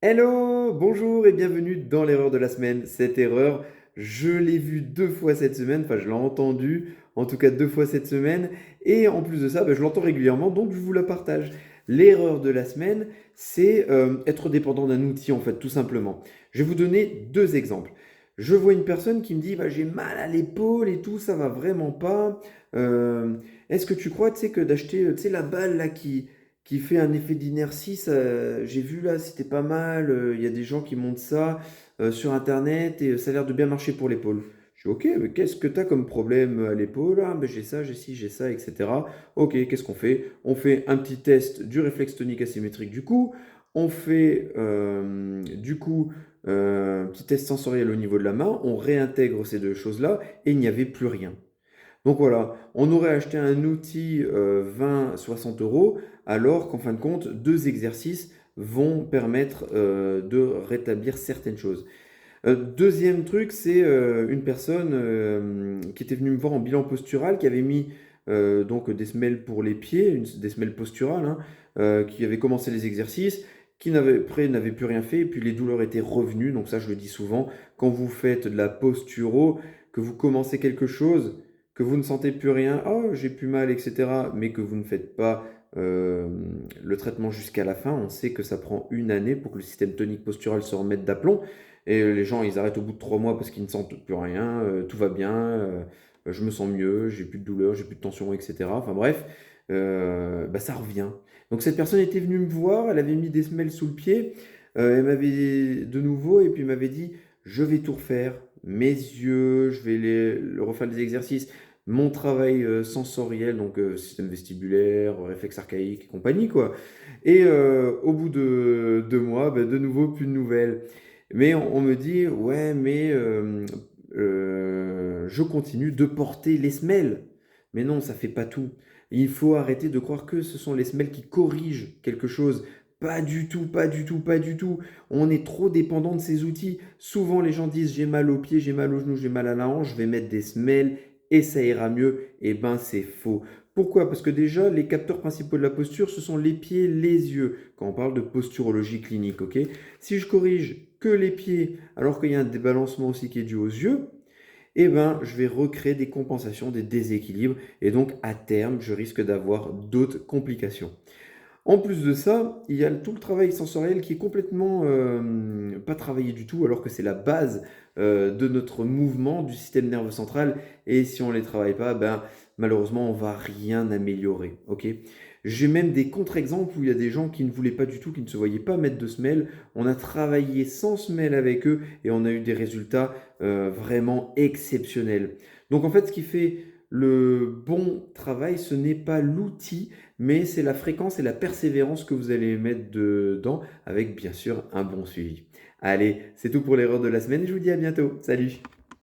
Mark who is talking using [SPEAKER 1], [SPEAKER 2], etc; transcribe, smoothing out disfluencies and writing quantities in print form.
[SPEAKER 1] Hello, bonjour et bienvenue dans l'erreur de la semaine. Cette erreur, je l'ai vue 2 fois cette semaine, enfin je l'ai entendue en tout cas 2 fois cette semaine, et en plus de ça, je l'entends régulièrement, donc je vous la partage. L'erreur de la semaine, c'est être dépendant d'un outil en fait, tout simplement. Je vais vous donner 2 exemples. Je vois une personne qui me dit, j'ai mal à l'épaule et tout, ça va vraiment pas. Euh, Est-ce que tu crois, tu sais, que d'acheter, tu sais, la balle là qui fait un effet d'inertie, j'ai vu là, c'était pas mal. Il y a des gens qui montent ça sur Internet et ça a l'air de bien marcher pour l'épaule. Je dis, ok, mais qu'est-ce que tu as comme problème à l'épaule? Ah, ben, j'ai ça, j'ai ci, j'ai ça, etc. Ok, qu'est-ce qu'on fait? On fait un petit test du réflexe tonique asymétrique du cou. On fait un petit test sensoriel au niveau de la main. On réintègre ces 2 choses-là et il n'y avait plus rien. Donc voilà, on aurait acheté un outil 20-60 euros, alors qu'en fin de compte, 2 exercices vont permettre de rétablir certaines choses. Deuxième truc, c'est une personne qui était venue me voir en bilan postural, qui avait mis donc des semelles pour les pieds, des semelles posturales, hein, qui avait commencé les exercices, qui n'avait plus rien fait, et puis les douleurs étaient revenues. Donc ça, je le dis souvent, quand vous faites de la posturo, que vous commencez quelque chose, que vous ne sentez plus rien, oh j'ai plus mal, etc., mais que vous ne faites pas euh, le traitement jusqu'à la fin, on sait que ça prend une année pour que le système tonique postural se remette d'aplomb. Et les gens, ils arrêtent au bout de 3 mois parce qu'ils ne sentent plus rien, tout va bien, je me sens mieux, j'ai plus de douleur, j'ai plus de tension, etc. Enfin bref, ça revient. Donc cette personne était venue me voir, elle avait mis des semelles sous le pied, elle m'avait de nouveau, et puis elle m'avait dit, je vais tout refaire, mes yeux, je vais refaire les exercices, mon travail sensoriel, donc système vestibulaire, réflexe archaïque et compagnie, quoi. Et au bout de 2 mois, de nouveau, plus de nouvelles. Mais on me dit, ouais, mais je continue de porter les semelles. Mais non, ça fait pas tout. Il faut arrêter de croire que ce sont les semelles qui corrigent quelque chose. Pas du tout, pas du tout, pas du tout. On est trop dépendant de ces outils. Souvent, les gens disent, j'ai mal aux pieds, j'ai mal aux genoux, j'ai mal à la hanche, je vais mettre des semelles et ça ira mieux. Eh ben, c'est faux. Pourquoi? Parce que déjà, les capteurs principaux de la posture, ce sont les pieds, les yeux, quand on parle de posturologie clinique, ok? Si je corrige que les pieds, alors qu'il y a un débalancement aussi qui est dû aux yeux, eh ben, je vais recréer des compensations, des déséquilibres, et donc à terme, je risque d'avoir d'autres complications. En plus de ça, il y a tout le travail sensoriel qui est complètement pas travaillé du tout, alors que c'est la base de notre mouvement du système nerveux central. Et si on ne les travaille pas, malheureusement, on va rien améliorer. Ok. J'ai même des contre-exemples où il y a des gens qui ne voulaient pas du tout, qui ne se voyaient pas mettre de semelles. On a travaillé sans semelles avec eux et on a eu des résultats vraiment exceptionnels. Donc en fait, ce qui fait le bon travail, ce n'est pas l'outil, mais c'est la fréquence et la persévérance que vous allez mettre dedans, avec bien sûr un bon suivi. Allez, c'est tout pour l'erreur de la semaine, je vous dis à bientôt. Salut!